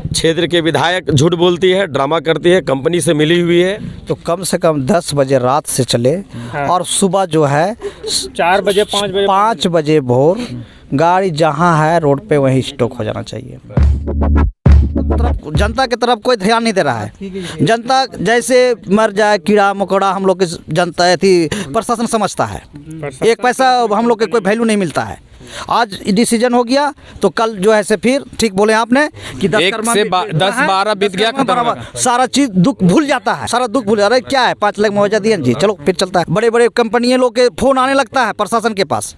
क्षेत्र के विधायक झूठ बोलती है, ड्रामा करती है, कंपनी से मिली हुई है। तो कम से कम 10 बजे रात से चले और सुबह जो है 4 बजे 5 बजे भोर गाड़ी जहाँ है रोड पे वहीं स्टॉक हो जाना चाहिए। जनता की तरफ कोई ध्यान नहीं दे रहा है। जनता जैसे मर जाए कीड़ा मकोड़ा हम लोग की जनता थी प्रशासन समझता है। एक पैसा हम लोग के कोई वैल्यू नहीं मिलता है। आज डिसीजन हो गया तो कल जो है से फिर ठीक बोले आपने कि 10-12 बीत गया, सारा चीज दुख भूल जाता है, सारा दुख भूल। अरे क्या है 5 लाख मुआवजा दिया जी, चलो फिर चलता है। बड़े बड़े कंपनियां लोग के फोन आने लगता है प्रशासन के पास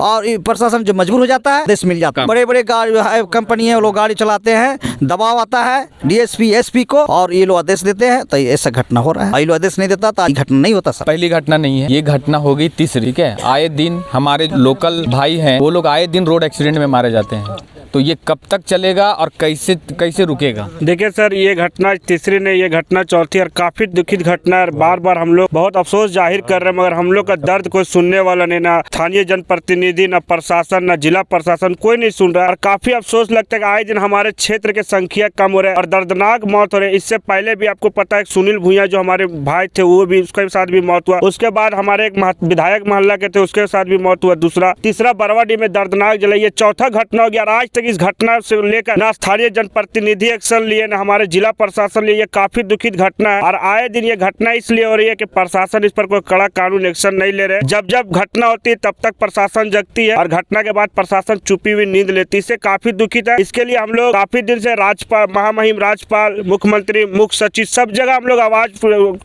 और प्रशासन जो मजबूर हो जाता है देश मिल जाता है। बड़े बड़े कंपनियां लोग गाड़ी चलाते हैं, दबाव आता है डीएसपी एसपी को और ये लोग आदेश देते हैं तो ऐसा घटना हो रहा है। ये लोग आदेश नहीं देता तो ये घटना नहीं होता सर। पहली घटना नहीं है, ये घटना हो गई तीसरी। ठीक है, आए दिन हमारे लोकल भाई हैं वो लोग आए दिन रोड एक्सीडेंट में मारे जाते हैं। तो ये कब तक चलेगा और कैसे रुकेगा? देखिए सर, ये घटना तीसरी नहीं, ये घटना चौथी और काफ़ी दुखित घटना है। बार बार हम लोग बहुत अफसोस जाहिर कर रहे हैं मगर हम लोग का दर्द कोई सुनने वाला नहीं, ना स्थानीय जनप्रतिनिधि, ना प्रशासन, ना जिला प्रशासन, कोई नहीं सुन रहा है। और काफ़ी अफसोस लगता है कि आए दिन हमारे क्षेत्र के संख्या कम हो रहे हैं और दर्दनाक मौत हो रही है। इससे पहले भी आपको पता है सुनील भूया जो हमारे भाई थे वो भी उसके साथ भी मौत हुआ। उसके बाद हमारे एक विधायक मोहल्ला के थे उसके साथ भी मौत हुआ। तीसरा बरवाडीह में दर्दनाक जलाई, ये चौथा घटना हो गया। आज इस घटना से लेकर ना स्थानीय जनप्रतिनिधि एक्शन लिए ना हमारे जिला प्रशासन लिए। ये काफी दुखित घटना है और आए दिन ये घटना इसलिए हो रही है कि प्रशासन इस पर कोई कड़ा कानून एक्शन नहीं ले रहे। जब जब घटना होती है तब तक प्रशासन जगती है और घटना के बाद प्रशासन छुपी हुई नींद लेती है। इससे काफी दुखित है। इसके लिए हम लोग काफी दिन से राज्यपाल, महामहिम राज्यपाल, मुख्यमंत्री, मुख्य सचिव सब जगह हम लोग आवाज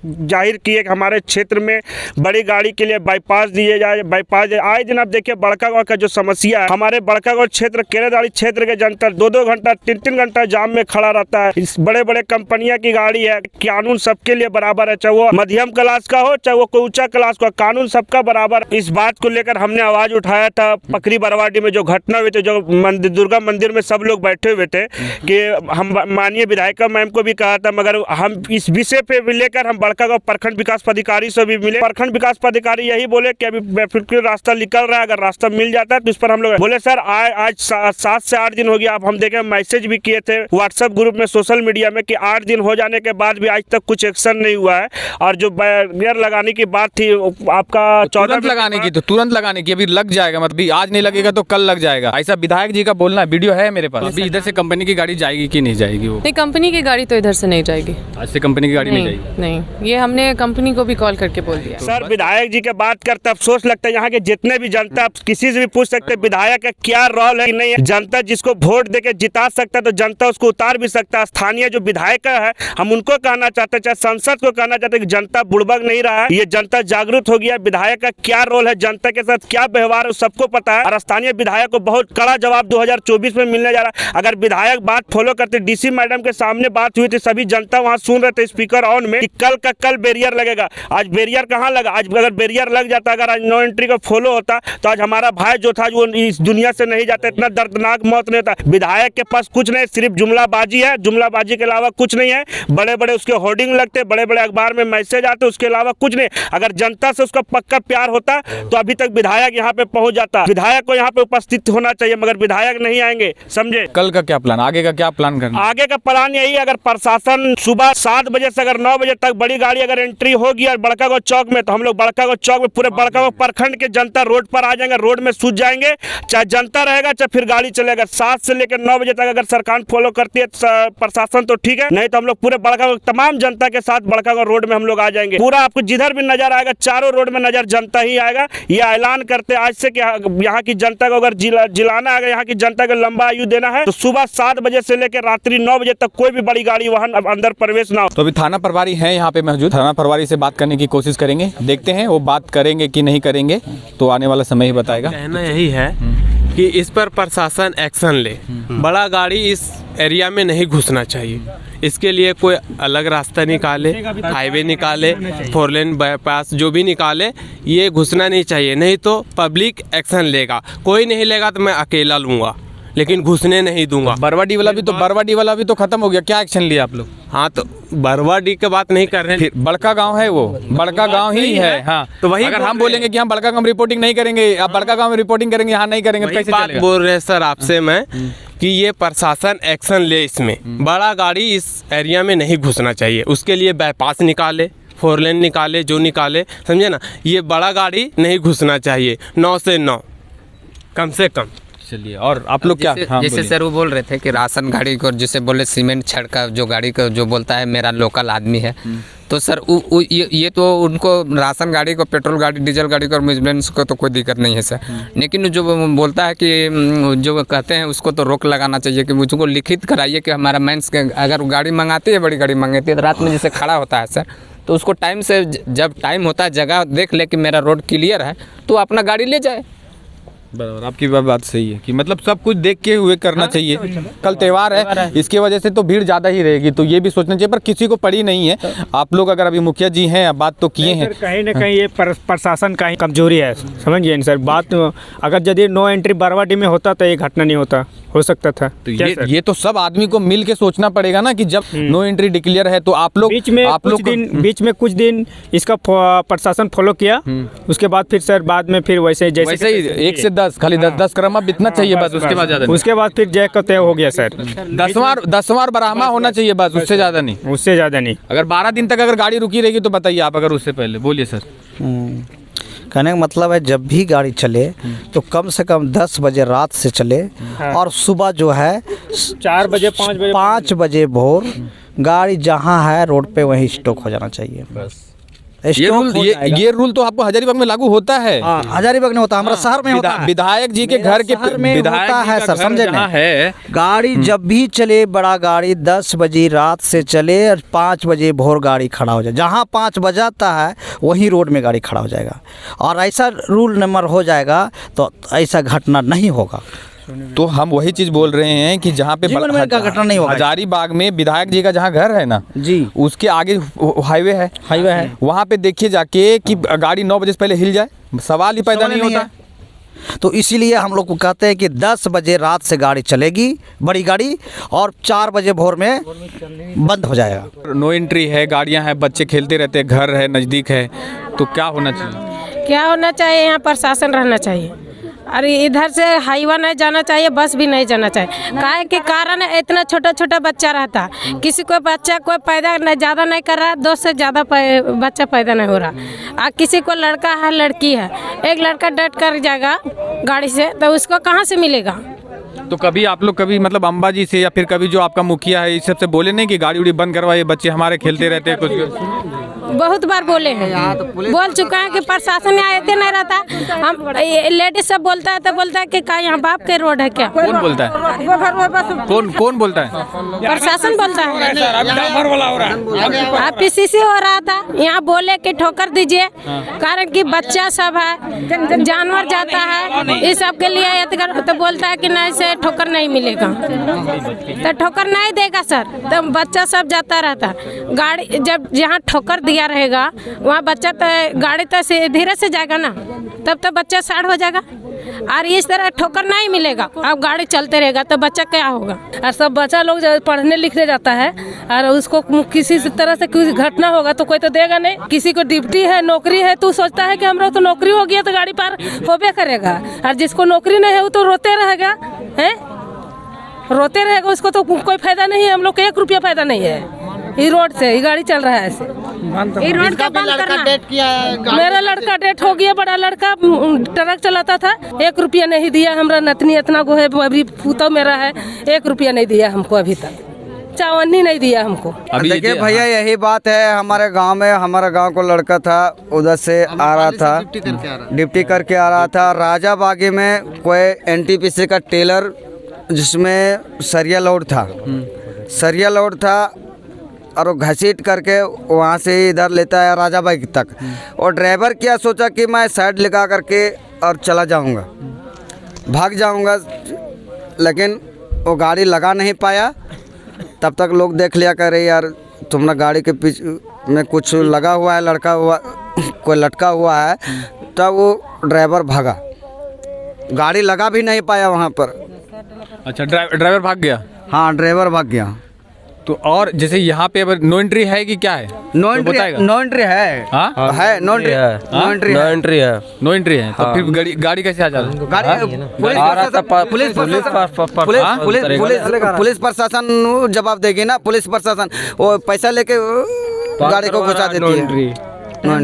जाहिर किए कि हमारे क्षेत्र में बड़ी गाड़ी के लिए बाईपास दिए जाए, बाईपास। आए दिन आप देखिए बड़कागांव का जो समस्या है, हमारे बड़कागांव क्षेत्र केरेदाड़ी क्षेत्र के जनता 2-2 घंटा 3-3 घंटा जाम में खड़ा रहता है। इस बड़े बड़े कंपनियां की गाड़ी है, कानून सबके लिए बराबर है, चाहे वो मध्यम क्लास का हो चाहे वो कोई ऊंचा क्लास का, कानून सबका बराबर। इस बात को लेकर हमने आवाज उठाया था। पकरी बरवाडीह में जो घटना हुई थी, जो मंदिर दुर्गा मंदिर में सब लोग बैठे हुए थे कि हम माननीय विधायिका मैम को भी कहा था मगर हम इस विषय पे लेकर हम बड़कागांव प्रखंड विकास पदाधिकारी से भी मिले। प्रखंड विकास पदाधिकारी यही बोले कि अभी बिल्कुल रास्ता निकल रहा है, अगर रास्ता मिल जाता है तो इस पर हम लोग बोले सर आज 7 से 8 दिन हो गया। अब हम देखें मैसेज भी किए थे व्हाट्सएप ग्रुप में, सोशल मीडिया में कि 8 दिन हो जाने के बाद भी आज तक कुछ एक्शन नहीं हुआ है। और जो बैरियर लगाने की बात थी आपका 14 लगाने की, तो तुरंत लगाने की, अभी लग जाएगा, मतलब आज नहीं लगेगा तो कल लग जाएगा, ऐसा विधायक जी का बोलना है। वीडियो है मेरे पास। अभी इधर से कंपनी की गाड़ी जाएगी कि नहीं जाएगी? वो नहीं, कंपनी की गाड़ी तो इधर से नहीं जाएगी। आज से कंपनी की गाड़ी नहीं जाएगी? नहीं, ये हमने कंपनी को भी कॉल करके बोल दिया। सर विधायक जी के बात करते अफसोस लगता है, यहाँ के जितने भी जनता किसी से भी पूछ सकते हैं विधायक का क्या रोल है कि नहीं है। जनता जिसको वोट देके जिता सकता है तो जनता उसको उतार भी सकता है। स्थानीय जो विधायक है हम उनको कहना चाहते हैं, चाहे संसद को कहना चाहते हैं कि जनता बुड़बक नहीं रहा है, ये जनता जागरूक हो गया। विधायक का क्या रोल है, जनता के साथ क्या व्यवहार है सबको पता है और स्थानीय विधायक को बहुत कड़ा जवाब 2024 में मिलने जा रहा है। अगर विधायक बात फॉलो करते, डीसी मैडम के सामने बात हुई थी, सभी जनता वहाँ सुन रहे थे स्पीकर ऑन में कि कल का कल बैरियर लगेगा। आज बैरियर कहाँ लगा? आज अगर बैरियर लग जाता, अगर आज नो एंट्री का फॉलो होता तो आज हमारा भाई जो था वो इस दुनिया से नहीं जाता, इतना दर्दनाक मौत नहीं होता। विधायक के पास कुछ नहीं, सिर्फ जुमलाबाजी है, जुमलाबाजी के अलावा कुछ नहीं है। बड़े बड़े उसके होर्डिंग लगते, बड़े बड़े अखबार में मैसेज आते, उसके अलावा कुछ नहीं। अगर जनता से उसका पक्का प्यार होता तो अभी तक विधायक यहाँ पे पहुंच जाता। विधायक को यहाँ पे उपस्थित होना चाहिए मगर विधायक नहीं आएंगे, समझे। कल का क्या प्लान, आगे का क्या प्लान करना? आगे का प्लान यही, अगर प्रशासन सुबह 7 बजे से अगर 9 बजे तक बड़ी गाड़ी अगर एंट्री होगी और बड़कागांव चौक में, तो हम लोग बड़कागांव चौक में पूरे बड़कागांव प्रखंड के जनता रोड पर आ जाएंगे, रोड में सूझ जाएंगे, चाहे जनता रहेगा चाहे फिर गाड़ी चलेगा। 7 से लेकर 9 बजे तक अगर सरकार फॉलो करती है प्रशासन तो ठीक है, नहीं तो हम लोग पूरे बड़कागांव तमाम जनता के साथ बड़कागांव रोड में हम लोग आ जाएंगे। पूरा आपको जिधर भी नजर आएगा चारों रोड में नजर जनता ही आएगा। ये ऐलान करते आज से कि यहाँ की जनता को अगर जिलाना है, यहाँ की जनता को लंबा आयु देना है तो सुबह 7 बजे से लेकर रात्रि 9 बजे तक कोई भी बड़ी गाड़ी वाहन अंदर प्रवेश ना हो। तो अभी थाना प्रभारी है यहाँ पे मौजूद, थाना प्रभारी से बात करने की कोशिश करेंगे, देखते हैं वो बात करेंगे कि नहीं करेंगे, तो आने वाला समय ही बताएगा। कहना यही है कि इस पर प्रशासन एक्शन ले। बड़ा गाड़ी इस एरिया में नहीं घुसना चाहिए, इसके लिए कोई अलग रास्ता निकाले, हाईवे निकाले, 4 लेन बाईपास जो भी निकाले, ये घुसना नहीं चाहिए। नहीं तो पब्लिक एक्शन लेगा, कोई नहीं लेगा तो मैं अकेला लूँगा, लेकिन घुसने नहीं दूंगा। बरवाडीह वाला भी तो खत्म हो गया, क्या एक्शन लिया आप लोग? हाँ, तो बरवाडीह की बात नहीं कर रहे हैं, बड़का गांव है, वो बड़का गांव ही है। हाँ, तो वही अगर हम बोलेंगे कि हम बड़का गांव में रिपोर्टिंग नहीं करेंगे, आप बड़का गांव में रिपोर्टिंग करेंगे, यहाँ नहीं करेंगे, तो कैसे बात चलेगा? बोल रहे हैं सर आपसे मैं कि ये प्रशासन एक्शन ले इसमें। बड़ा गाड़ी इस एरिया में नहीं घुसना चाहिए, उसके लिए बाईपास निकाले, 4 लेन निकाले, जो निकाले, समझे ना। ये बड़ा गाड़ी नहीं घुसना चाहिए 9 से 9 कम से कम। चलिए, और आप लोग क्या? हाँ, जैसे बोलिए। सर वो बोल रहे थे कि राशन गाड़ी को जैसे बोले सीमेंट छड़ का जो गाड़ी को जो बोलता है मेरा लोकल आदमी है, तो सर ये तो उनको राशन गाड़ी को, पेट्रोल गाड़ी, डीजल गाड़ी को और एम्बुलेंस को तो कोई दिक्कत नहीं है सर। लेकिन जो बोलता है कि जो कहते हैं उसको तो रोक लगाना चाहिए कि मुझको लिखित कराइए कि हमारा मेंस के अगर गाड़ी मंगाती है, बड़ी गाड़ी मंगाती है, तो रात में जैसे खड़ा होता है सर, तो उसको टाइम से, जब टाइम होता है, जगह देख ले कि मेरा रोड क्लियर है, तो अपना गाड़ी ले जाए। बराबर, आपकी बात सही है कि मतलब सब कुछ देख के हुए करना चाहिए। कल त्यौहार है, इसकी वजह से तो भीड़ ज़्यादा ही रहेगी, तो ये भी सोचना चाहिए, पर किसी को पड़ी नहीं है। आप लोग अगर अभी मुखिया जी हैं, बात तो किए हैं, कहीं ना कहीं ये प्रशासन का ही कमजोरी है, समझिए सर बात। अगर यदि नो एंट्री बरवाडी में होता तो ये घटना नहीं हो सकता था। तो ये तो सब आदमी को मिल के सोचना पड़ेगा ना कि जब नो एंट्री डिक्लेयर है तो आप लोग बीच में कुछ दिन इसका प्रशासन फॉलो किया, उसके बाद फिर सर बाद में फिर वैसे वैसे ही 1 से 10 खाली 10 क्रम बितना चाहिए बस, उसके बाद ज़्यादा नहीं। उसके बाद फिर जय का तय हो गया सर। 10वां बराहमा होना चाहिए बस, उससे ज़्यादा नहीं, उससे ज़्यादा नहीं। अगर 12 दिन तक अगर गाड़ी रुकी रहेगी तो बताइए आप, अगर उससे पहले बोलिए सर। कहने का मतलब है जब भी गाड़ी चले तो कम से कम 10 बजे रात से चले, और सुबह जो है 4 बजे 5 बजे भोर गाड़ी जहाँ है रोड पे वहीं स्टॉक हो जाना चाहिए। बस ये रूल तो आपको हजारीबाग में लागू होता है। हजारीबाग में होता है, हमारा शहर में होता है। विधायक जी के घर के में होता है सर, समझे ना है। गाड़ी जब भी चले, बड़ा गाड़ी 10 बजे रात से चले और 5 बजे भोर गाड़ी खड़ा हो जाए, जहाँ 5 बजाता है वहीं रोड में गाड़ी खड़ा हो जाएगा, और ऐसा रूल नंबर हो जाएगा तो ऐसा घटना नहीं होगा। तो हम वही चीज बोल रहे हैं कि जहाँ पे घटना नहीं होगा। हजारीबाग में विधायक जी का जहाँ घर है ना जी, उसके आगे हाईवे है, वहाँ पे देखिए जाके कि गाड़ी 9 बजे से पहले हिल जाए, सवाल ही पैदा नहीं होता। तो इसीलिए हम लोग को कहते हैं कि 10 बजे रात से गाड़ी चलेगी बड़ी गाड़ी, और 4 बजे भोर में बंद हो जाएगा। नो एंट्री है, गाड़ियाँ हैं, बच्चे खेलते रहते हैं, घर है नज़दीक है, तो क्या होना चाहिए? क्या होना चाहिए? यहाँ प्रशासन रहना चाहिए, अरे इधर से हाईवा नहीं जाना चाहिए, बस भी नहीं जाना चाहिए। काहे के कारण इतना छोटा छोटा बच्चा रहता, किसी को बच्चा कोई पैदा नहीं, ज़्यादा नहीं कर रहा, 2 से ज़्यादा बच्चा पैदा नहीं हो रहा, और किसी को लड़का है लड़की है, एक लड़का डेथ कर जाएगा गाड़ी से, तो उसको कहाँ से मिलेगा? तो कभी आप लोग कभी मतलब अंबाजी से या फिर कभी जो आपका मुखिया है इस सबसे बोले नहीं कि गाड़ी उड़ी बंद करवाइए, बच्चे हमारे खेलते रहते हैं? कुछ बहुत बार बोले हैं, बोल चुका है कि प्रशासन यहाँ आते नहीं रहता। हम लेडीज सब बोलता है तो बोलता है कि क्या यहाँ बाप के रोड है क्या? कौन बोलता है? कौन बोलता है? प्रशासन बोलता है। PCC हो रहा था, यहाँ बोले कि ठोकर दीजिए, कारण कि बच्चा सब है, जानवर जाता है, इस सब के लिए तो बोलता है कि नहीं से ठोकर नहीं मिलेगा, तो ठोकर नहीं देगा सर, तो बच्चा सब जाता रहता। गाड़ी जब जहाँ ठोकर दिया रहेगा वहाँ बच्चा तो गाड़ी तो धीरे से जाएगा ना, तब तो बच्चा साइड हो जाएगा, और इस तरह ठोकर नहीं मिलेगा, अब गाड़ी चलते रहेगा तो बच्चा क्या होगा? और सब बच्चा लोग पढ़ने लिखने जाता है, और उसको किसी तरह से कोई घटना होगा तो कोई तो देगा नहीं। किसी को ड्यूटी है, नौकरी है, तो सोचता है कि हमरा तो नौकरी हो गया तो गाड़ी पार होबे करेगा, और जिसको नौकरी नहीं है वो तो रोते रहेगा, रोते रहेगा, उसको तो कोई फायदा नहीं है। हम लोग को 1 रुपया फायदा नहीं है ये रोड से, ये गाड़ी चल रहा है ऐसे। ये रोड का बंद करना। मेरा लड़का डेथ हो गया, बड़ा लड़का ट्रक चलाता था, 1 रुपया नहीं दिया। हमरा नतनी इतना गो है, अभी पुतौ मेरा है, 1 रुपया नहीं दिया हमको, अभी तक चावन्नी नहीं दिया हमको। देखिए भैया, यही बात है हमारे गांव में। हमारा गांव को लड़का था, उधर से आ रहा था, ड्यूटी करके आ रहा था। राजा बागी में कोई NTPC का टेलर जिसमें सरिया लोड था, और वो घसीट करके वहाँ से इधर लेता है राजा बाग तक। और ड्राइवर क्या सोचा कि मैं साइड लगा करके और चला जाऊँगा, भाग जाऊँगा, लेकिन वो गाड़ी लगा नहीं पाया। तब तक लोग देख लिया करे यार तुम्हारा गाड़ी के पीछे में कुछ लगा हुआ है, कोई लटका हुआ है। तब वो ड्राइवर भागा, गाड़ी लगा भी नहीं पाया वहाँ पर। अच्छा, ड्राइवर भाग गया? हाँ, ड्राइवर भाग गया। तो और जैसे यहाँ पे अब नो एंट्री है कि क्या है? नो कोई एंट्री बताएगा? नो एंट्री है। हाँ? है नो एंट्री है। नो एंट्री है। एंट्री है। नो एंट्री है तो फिर गाड़ी कैसे आ जा रही है? पुलिस प्रशासन जवाब देगी ना। पुलिस प्रशासन वो पैसा लेके गाड़ी को घुसा देती है।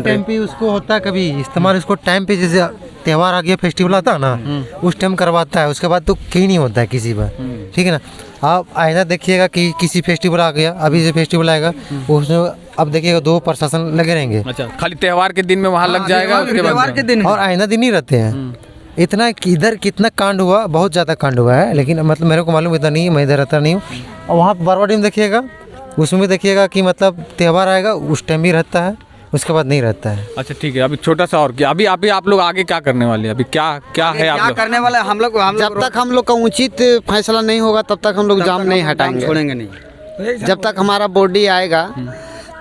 टाइम पे उसको होता है कभी इस्तेमाल, उसको टाइम पे जैसे त्यौहार आ गया, फेस्टिवल आता है ना, उस टाइम करवाता है, उसके बाद तो कहीं नहीं होता है किसी पर। ठीक है ना। आप आइंदा देखिएगा कि किसी फेस्टिवल आ गया, अभी से फेस्टिवल आएगा उसमें अब देखिएगा 2 प्रशासन लगे रहेंगे। अच्छा, खाली त्योहार के दिन में वहाँ लग जाएगा, उसके बाद के दिन और आइंदा दिन ही रहते हैं। इतना इधर कितना कांड हुआ, बहुत ज़्यादा कांड हुआ है, लेकिन मतलब मेरे को मालूम इतना नहीं है, मैं इधर रहता नहीं हूँ। और वहाँ बरवाडी में देखिएगा, उसमें भी देखिएगा कि मतलब त्यौहार आएगा उस टाइम भी रहता है, उसके बाद नहीं रहता है। अच्छा ठीक है, अभी छोटा सा और क्या, अभी आप लोग आगे क्या करने वाले हैं? अभी क्या है आप लोग करने वाले? हम लोग जब तक हम लोग का उचित फैसला नहीं होगा तब तक हम लोग जाम नहीं हटाएंगे, छोड़ेंगे नहीं। जब तक हमारा बॉडी आएगा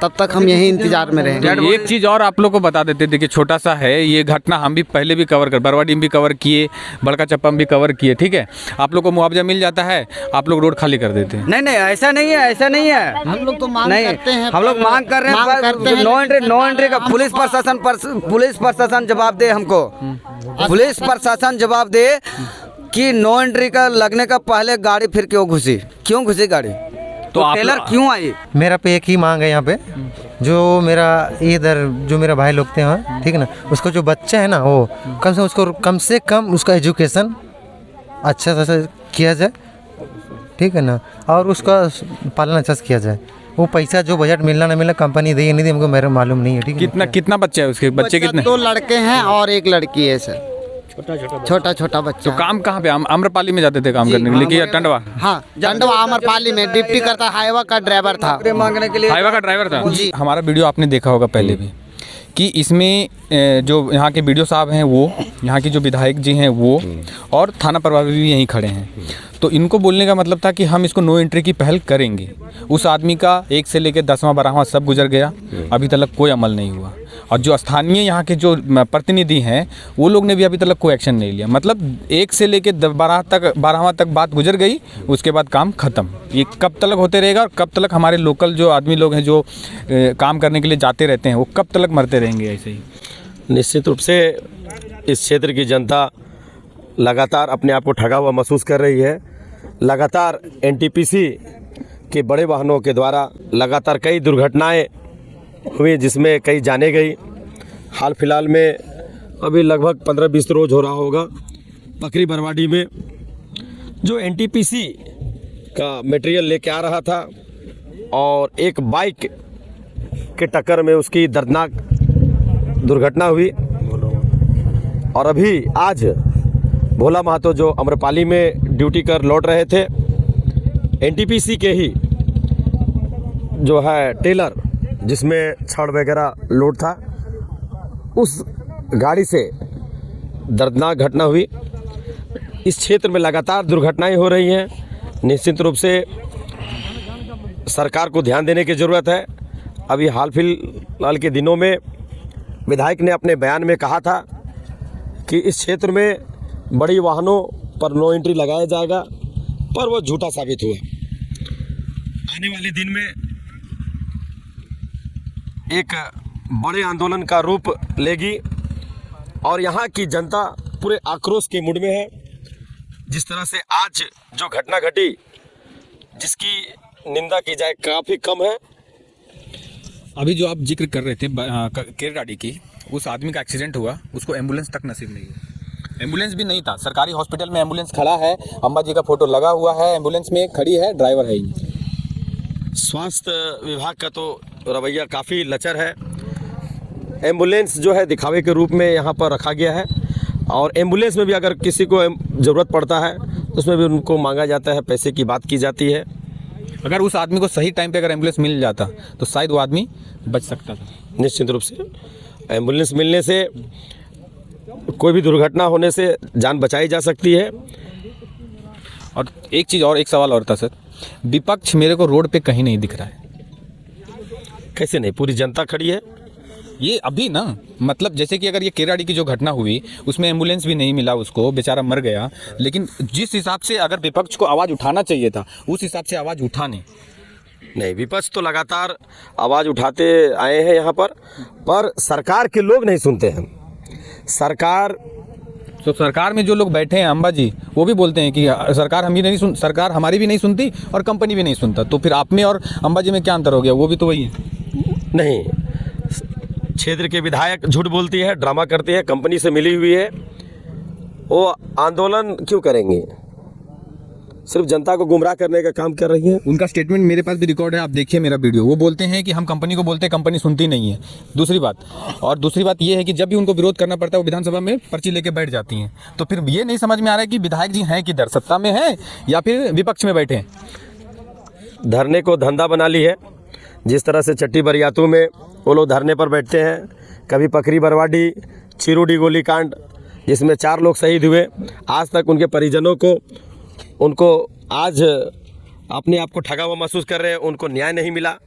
तब तक हम यही इंतजार में रहेंगे। तो एक चीज़ और आप लोग को बता देते, देखिए छोटा सा है ये घटना, हम भी पहले भी कवर कर, बरवाडी में भी कवर किए, बड़का चप्पा में भी कवर किए। ठीक है, आप लोग को मुआवजा मिल जाता है, आप लोग रोड खाली कर देते हैं। नहीं ऐसा नहीं है, ऐसा नहीं है। हम लोग तो मांग करते हैं, हम लोग मांग कर रहे हैं नो एंट्री का। पुलिस प्रशासन जवाब दे हमको। पुलिस प्रशासन जवाब दे कि नो एंट्री का लगने का पहले गाड़ी फिर क्यों घुसी गाड़ी, तो टेलर क्यों आई? मेरा पे एक ही मांग है यहाँ पे, जो मेरा इधर जो मेरा भाई लोग थे वहाँ, ठीक है ना, उसको जो बच्चा है ना वो कम से कम उसका एजुकेशन अच्छा से किया जाए। ठीक है ना, और उसका पालन अच्छा से किया जाए। वो पैसा जो बजट मिलना ना मिलना कंपनी दे नहीं दे हमको मेरा मालूम नहीं है। ठीक है, कितना बच्चा है उसके? बच्चे कितने? 2 लड़के हैं और 1 लड़की है सर, छोटा बच्चा। तो काम कहाँ पे? आम्रपाली में जाते थे काम करने के लिए कि टंडवा? हाँ, टंडवा आम्रपाली में ड्यूटी करता, हाईवा का ड्राइवर था। मांगने के लिए हाईवा का ड्राइवर था जी। हमारा वीडियो आपने देखा होगा पहले भी कि इसमें जो यहाँ के बीडीओ साहब हैं वो, यहाँ की जो विधायक जी हैं वो, और थाना प्रभारी भी यहीं खड़े हैं। तो इनको बोलने का मतलब था कि हम इसको नो एंट्री की पहल करेंगे। उस आदमी का 1 से लेकर 10वां 12वां सब गुजर गया, अभी तक कोई अमल नहीं हुआ। और जो स्थानीय यहाँ के जो प्रतिनिधि हैं वो लोग ने भी अभी तक कोई एक्शन नहीं लिया। मतलब 1 से लेकर 12वां तक बात गुजर गई, उसके बाद काम खत्म। ये कब तक होते रहेगा और कब तक हमारे लोकल जो आदमी लोग हैं जो काम करने के लिए जाते रहते हैं वो कब तक मरते रहेंगे ऐसे ही? निश्चित रूप से इस क्षेत्र की जनता लगातार अपने आप को ठगा हुआ महसूस कर रही है। लगातार एनटीपीसी के बड़े वाहनों के द्वारा लगातार कई दुर्घटनाएं हुई, जिसमें कई जाने गई। हाल फिलहाल में अभी लगभग 15-20 रोज हो रहा होगा, पकरी बरवाडी में जो एनटीपीसी का मटेरियल लेके आ रहा था और एक बाइक के टक्कर में उसकी दर्दनाक दुर्घटना हुई। और अभी आज भोला महतो जो आम्रपाली में ड्यूटी कर लौट रहे थे, एनटीपीसी के ही जो है टेलर जिसमें छड़ वगैरह लोड था, उस गाड़ी से दर्दनाक घटना हुई। इस क्षेत्र में लगातार दुर्घटनाएं हो रही हैं। निश्चित रूप से सरकार को ध्यान देने की ज़रूरत है। अभी हाल फिलहाल के दिनों में विधायक ने अपने बयान में कहा था कि इस क्षेत्र में बड़ी वाहनों पर नो एंट्री लगाया जाएगा, पर वो झूठा साबित हुआ। आने वाले दिन में एक बड़े आंदोलन का रूप लेगी और यहाँ की जनता पूरे आक्रोश के मूड में है। जिस तरह से आज जो घटना घटी, जिसकी निंदा की जाए काफ़ी कम है। अभी जो आप जिक्र कर रहे थे केरडाडी की, उस आदमी का एक्सीडेंट हुआ, उसको एम्बुलेंस तक नसीब नहीं हुआ। एम्बुलेंस भी नहीं था, सरकारी हॉस्पिटल में एम्बुलेंस खड़ा है, अम्बा जी का फोटो लगा हुआ है, एम्बुलेंस में खड़ी है, ड्राइवर है ही। स्वास्थ्य विभाग का तो रवैया काफ़ी लचर है। एम्बुलेंस जो है दिखावे के रूप में यहाँ पर रखा गया है और एम्बुलेंस में भी अगर किसी को ज़रूरत पड़ता है तो उसमें भी उनको मांगा जाता है, पैसे की बात की जाती है। अगर उस आदमी को सही टाइम पे अगर एम्बुलेंस मिल जाता तो शायद वो आदमी बच सकता था। निश्चित रूप से एम्बुलेंस मिलने से कोई भी दुर्घटना होने से जान बचाई जा सकती है। और एक सवाल और था सर, विपक्ष मेरे को रोड पे कहीं नहीं दिख रहा है। कैसे नहीं, पूरी जनता खड़ी है। ये अभी ना, मतलब जैसे कि अगर ये केराड़ी की जो घटना हुई उसमें एम्बुलेंस भी नहीं मिला, उसको बेचारा मर गया, लेकिन जिस हिसाब से अगर विपक्ष को आवाज़ उठाना चाहिए था उस हिसाब से आवाज़ उठा नहीं। नहीं, विपक्ष तो लगातार आवाज़ उठाते आए हैं यहाँ पर सरकार के लोग नहीं सुनते हैं। सरकार तो सरकार में जो लोग बैठे हैं अंबा जी, वो भी बोलते हैं कि सरकार हमारी भी नहीं सुनती और कंपनी भी नहीं सुनता। तो फिर आप में और अंबा जी में क्या अंतर हो गया? वो भी तो वही है। नहीं, क्षेत्र के विधायक झूठ बोलती है, ड्रामा करती है, कंपनी से मिली हुई है, वो आंदोलन क्यों करेंगे? सिर्फ जनता को गुमराह करने का काम कर रही है। उनका स्टेटमेंट मेरे पास भी रिकॉर्ड है, आप देखिए मेरा वीडियो। वो बोलते हैं कि हम कंपनी को बोलते हैं, कंपनी सुनती नहीं है। दूसरी बात ये है कि जब भी उनको विरोध करना पड़ता है वो विधानसभा में पर्ची लेके बैठ जाती हैं। तो फिर ये नहीं समझ में आ रहा है कि विधायक जी हैं किधर, सत्ता में हैं या फिर विपक्ष में बैठे हैं। धरने को धंधा बना ली है। जिस तरह से चट्टी बरियातू में वो लोग धरने पर बैठते हैं, कभी पकरी बरवाडी, चिरूडी गोलीकांड जिसमें 4 लोग शहीद हुए, आज तक उनके परिजनों को उनको आज अपने आप को ठगा हुआ महसूस कर रहे हैं, उनको न्याय नहीं मिला।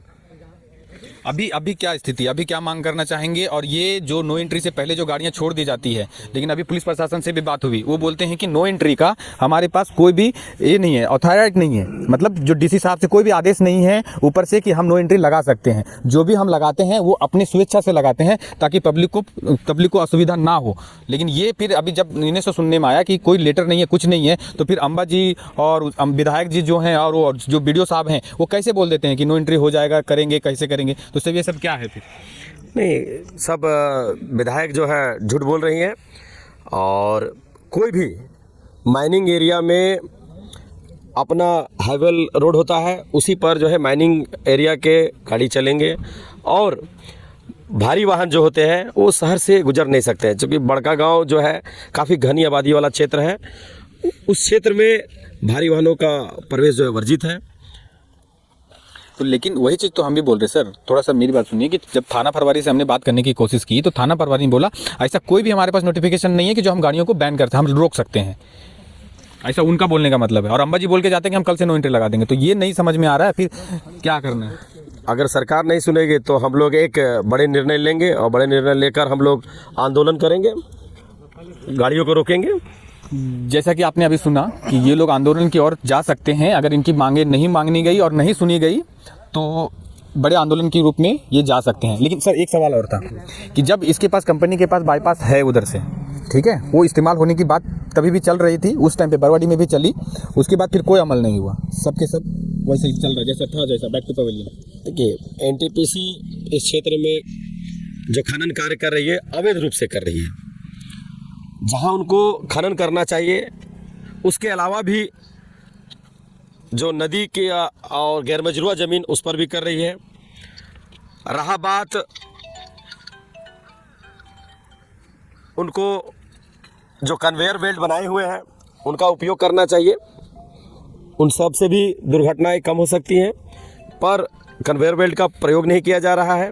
अभी क्या स्थिति, अभी क्या मांग करना चाहेंगे? और ये जो नो एंट्री से पहले जो गाड़ियां छोड़ दी जाती है, लेकिन अभी पुलिस प्रशासन से भी बात हुई, वो बोलते हैं कि नो एंट्री का हमारे पास कोई भी ये नहीं है, अथॉरिटी नहीं है, मतलब जो डीसी साहब से कोई भी आदेश नहीं है ऊपर से कि हम नो एंट्री लगा सकते हैं। जो भी हम लगाते हैं वो अपनी स्वेच्छा से लगाते हैं ताकि पब्लिक को असुविधा ना हो। लेकिन ये फिर अभी जब इन्हें से सुनने में आया कि कोई लेटर नहीं है, कुछ नहीं है, तो फिर अंबा जी और विधायक जी जो हैं और वो जो BDO साहब हैं वो कैसे बोल देते हैं कि नो एंट्री हो जाएगा, करेंगे, कैसे करेंगे? तो सब ये सब क्या है फिर? नहीं, सब विधायक जो है झूठ बोल रही हैं। और कोई भी माइनिंग एरिया में अपना हाईवेल रोड होता है, उसी पर जो है माइनिंग एरिया के गाड़ी चलेंगे और भारी वाहन जो होते हैं वो शहर से गुजर नहीं सकते हैं, क्योंकि बड़का गांव जो है काफ़ी घनी आबादी वाला क्षेत्र है। उस क्षेत्र में भारी वाहनों का प्रवेश जो है वर्जित है। तो लेकिन वही चीज़ तो हम भी बोल रहे सर, थोड़ा सा मेरी बात सुनिए कि जब थाना प्रभारी से हमने बात करने की कोशिश की तो थाना प्रभारी ने बोला ऐसा कोई भी हमारे पास नोटिफिकेशन नहीं है कि जो हम गाड़ियों को बैन करते हैं, हम रोक सकते हैं, ऐसा उनका बोलने का मतलब है। और अंबा जी बोल के जाते हैं कि हम कल से नो एंट्री लगा देंगे। तो ये नहीं समझ में आ रहा है फिर क्या करना है। अगर सरकार नहीं सुनेगी तो हम लोग एक बड़े निर्णय लेंगे और बड़े निर्णय लेकर हम लोग आंदोलन करेंगे, गाड़ियों को रोकेंगे। जैसा कि आपने अभी सुना कि ये लोग आंदोलन की ओर जा सकते हैं, अगर इनकी मांगे नहीं मांगनी गई और नहीं सुनी गई तो बड़े आंदोलन के रूप में ये जा सकते हैं। लेकिन सर एक सवाल और था कि जब इसके पास कंपनी के पास बाईपास है उधर से, ठीक है, वो इस्तेमाल होने की बात तभी भी चल रही थी, उस टाइम पे बरवाडी में भी चली, उसके बाद फिर कोई अमल नहीं हुआ, सबके सब वैसे ही चल रहा है जैसा था, जैसा बैक टू पवेलियन। देखिए, NTPC इस क्षेत्र में जो खनन कार्य कर रही है अवैध रूप से कर रही है। जहां उनको खनन करना चाहिए उसके अलावा भी जो नदी के और गैरमजरूआ ज़मीन उस पर भी कर रही है। रहा बात उनको जो कन्वेयर बेल्ट बनाए हुए हैं उनका उपयोग करना चाहिए, उन सब से भी दुर्घटनाएं कम हो सकती हैं, पर कन्वेयर बेल्ट का प्रयोग नहीं किया जा रहा है।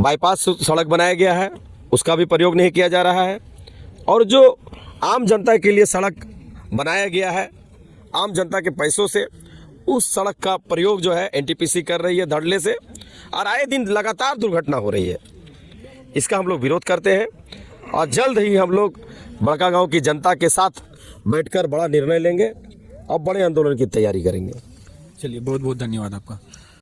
बाईपास सड़क बनाया गया है, उसका भी प्रयोग नहीं किया जा रहा है। और जो आम जनता के लिए सड़क बनाया गया है, आम जनता के पैसों से उस सड़क का प्रयोग जो है NTPC कर रही है धड़ल्ले से, और आए दिन लगातार दुर्घटना हो रही है। इसका हम लोग विरोध करते हैं और जल्द ही हम लोग बड़का गांव की जनता के साथ बैठकर बड़ा निर्णय लेंगे और बड़े आंदोलन की तैयारी करेंगे। चलिए, बहुत बहुत धन्यवाद आपका।